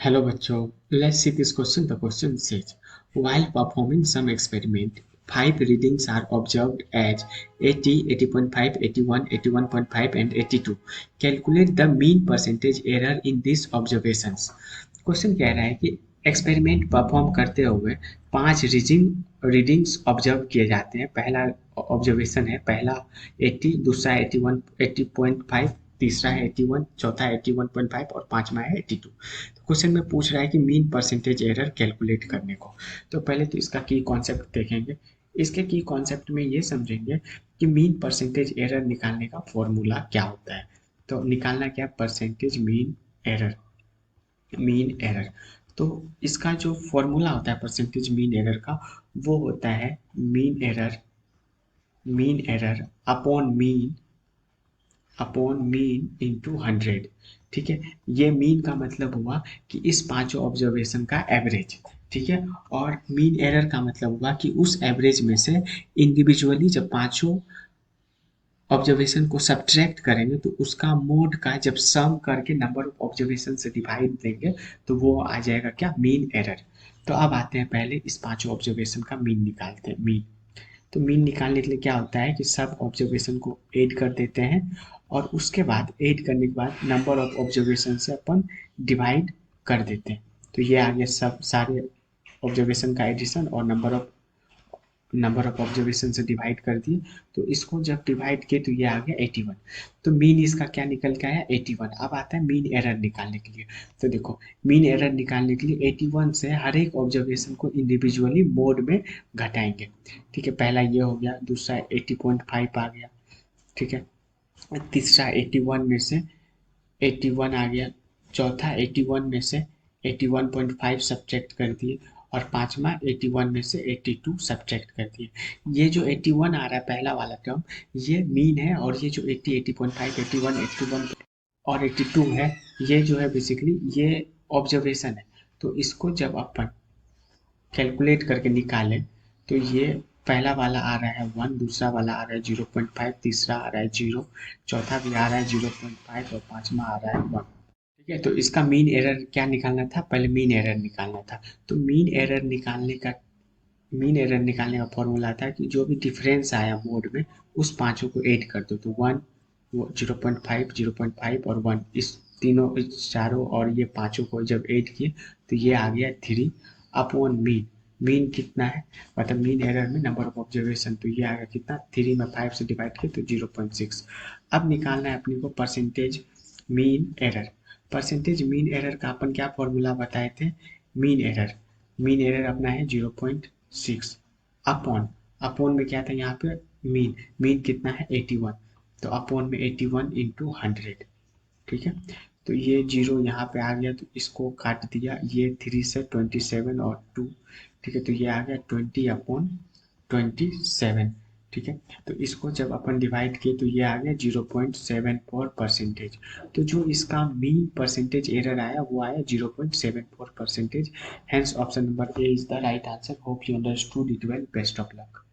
Hello बच्चों, let's see this question. The question says, while performing some experiment, five readings are observed as 80, 80.5, 81, 81.5 and 82. Calculate the mean percentage error in these observations. Question कह रहा है कि experiment perform करते हुए पांच readings observe किए जाते हैं। पहला ऑब्जर्वेशन है, पहला 80, दूसरा 81, 80.5, तीसरा है 81, चौथा 81.5 और पांचवा है 82। क्वेश्चन में पूछ रहा है कि मीन परसेंटेज एरर कैलकुलेट करने को। तो पहले तो इसका की कॉन्सेप्ट देखेंगे। इसके की कॉन्सेप्ट में ये समझेंगे कि मीन परसेंटेज एरर निकालने का फॉर्मूला क्या होता है। तो निकालना क्या, परसेंटेज मीन एरर। तो इसका जो फॉर्मूला होता है परसेंटेज मीन एरर का, वो होता है mean error upon mean into 100। ठीक है, ये मीन का मतलब हुआ कि इस पांचों ऑब्जर्वेशन का एवरेज। ठीक है, और मीन एरर का मतलब हुआ कि उस एवरेज में से इंडिविजुअली जब पांचों ऑब्जर्वेशन को सब्ट्रैक्ट करेंगे तो उसका मोड का जब सम करके नंबर ऑफ ऑब्जर्वेशन से डिवाइड देंगे तो वो आ जाएगा क्या, मीन एरर। तो अब आते हैं, पहले इस पांचों ऑब्जर्वेशन का मीन निकालते हैं। तो मीन निकालने के लिए क्या होता है कि सब ऑब्जर्वेशन को ऐड कर देते हैं और उसके बाद ऐड करने के बाद नंबर ऑफ ऑब्जर्वेशन से अपन डिवाइड कर देते हैं। तो ये आ गया सब सारे ऑब्जर्वेशन का एडिशन और नंबर ऑफ ऑब्जर्वेशन से डिवाइड कर दिए। तो इसको जब डिवाइड किए तो ये आ गया 81। तो मीन इसका क्या निकल के आया, 81। अब आता है मीन एरर निकालने के लिए। तो देखो, मीन एरर निकालने के लिए 81 से हर एक ऑब्जर्वेशन को इंडिविजुअली मोड में घटाएंगे। ठीक है, पहला ये हो गया, दूसरा 80.5 आ गया। ठीक है, तीसरा 81 में से 81 आ गया, चौथा 81 में से 81.5 सब्ट्रैक्ट कर दिए और पांचवा 81 में से 82 सब्ट्रैक्ट कर दिए। ये जो 81 आ रहा है पहला वाला टर्म, ये मीन है, और ये जो 80, 80.5, 81, 81 और 82 है, ये जो है बेसिकली ये ऑब्जर्वेशन है। तो इसको जब अपन कैलकुलेट करके निकालें तो ये पहला वाला आ रहा है 1, दूसरा वाला आ रहा है 0.5, तीसरा आ रहा है 0, चौथा भी आ रहा है 0.5 और पांचवा आ रहा है 1। ठीक है, तो इसका मीन एरर क्या निकालना था, पहले मीन एरर निकालना था। तो मीन एरर निकालने का फॉर्मूला था कि जो भी डिफरेंस आया मोड में उस पांचों को ऐड कर दो। तो 1, 0.5, 0.5 और 1, इस तीनों, इस चारों और ये पांचों को जब ऐड किए तो ये आ गया 3 अपॉन मीन। मीन कितना है, मतलब मीन एरर में नंबर ऑफ ऑब्जर्वेशन, तो ये आ गया कितना, 3 में 5 से डिवाइड किए तो 0.6। अब निकालना है अपने को percentage mean error. Percentage mean error का अपन क्या फॉर्मूला बताए थे, मीन एरर अपना है 0.6 अपॉन, अपॉन में क्या था यहाँ पे, मीन कितना है 81। तो अपॉन में 81 इंटू 100। ठीक है, तो ये जीरो यहाँ पे आ गया तो इसको काट दिया, ये 3 से 27 और 2। ठीक है, तो ये आ गया 20/27। ठीक है, तो इसको जब अपन डिवाइड किए तो ये आ गया 0.74%। तो जो इसका मीन परसेंटेज एरर आया वो आया 0.74%। Hence option number A is the right answer. Hope you understood it well, best of luck.